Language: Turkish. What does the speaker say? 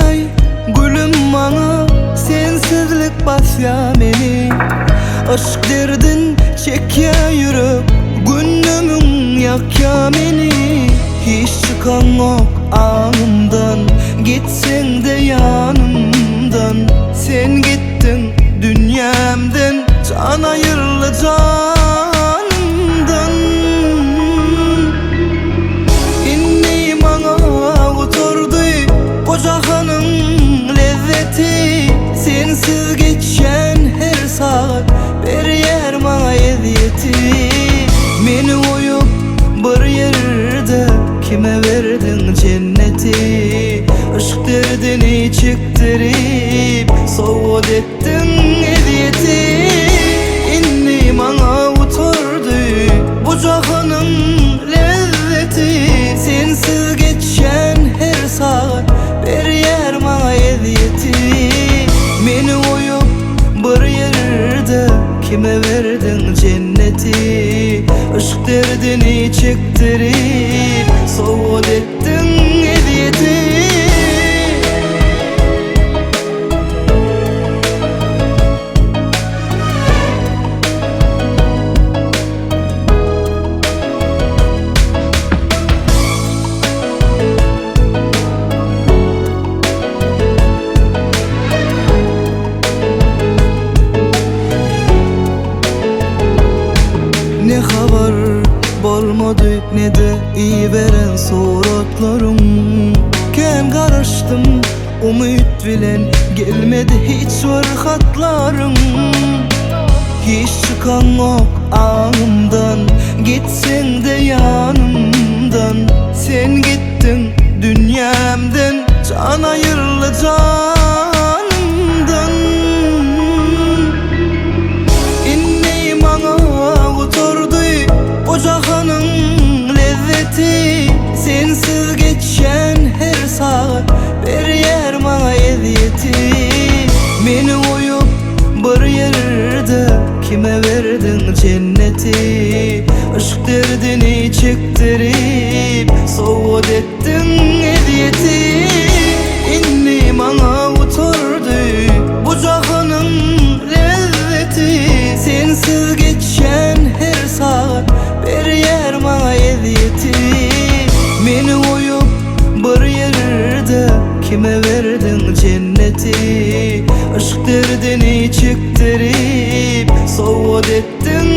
Ey gülüm bana sensizlik basya meni. Aşk derdin çekya yürüp gündümün yakya meni. Hiç çıkan yok ağımdan, gitsen de yanımdan. Sen gittin dünyamdan, can ayırlı canımdan. İnni bana oturdu bu cahanın lezzeti. Sensiz geçen her saat bir yer bana eziyeti. Beni oyup bir yerde kime verdin cenneti? Aşk derdini çektirip soğut ettin eziyeti. İnni bana oturdu bu cahanın lezzeti. Sensiz geçen her saat bir yer bana eziyeti. Beni oyup bir yerde kime verdin cenneti? Aşk derdini çektirip soğut ettin eziyeti. Ne haber bolmadı ne de iyi veren suratlarım. Ken karıştım umut bilen, gelmedi hiç var hatlarım. Hiç çıkan yok ağımdan, gitsen de yanımdan. Sen gittin dünyamdan, can ayırlı canımdan. İnni bana oturdu bu cahanın lezzeti. Sensiz geçen her saat bir yer bana eziyeti. Beni oyup bir yerde kime verdin cenneti? Aşk derdini çektirip soğut ettin eziyeti. İnni bana oturdu bu cahanın lezzeti. Sensiz geçen her saat bir yer bana eziyeti. Beni oyup bir yerde kime verdin cenneti? Aşk derdini çektirip soğut ettin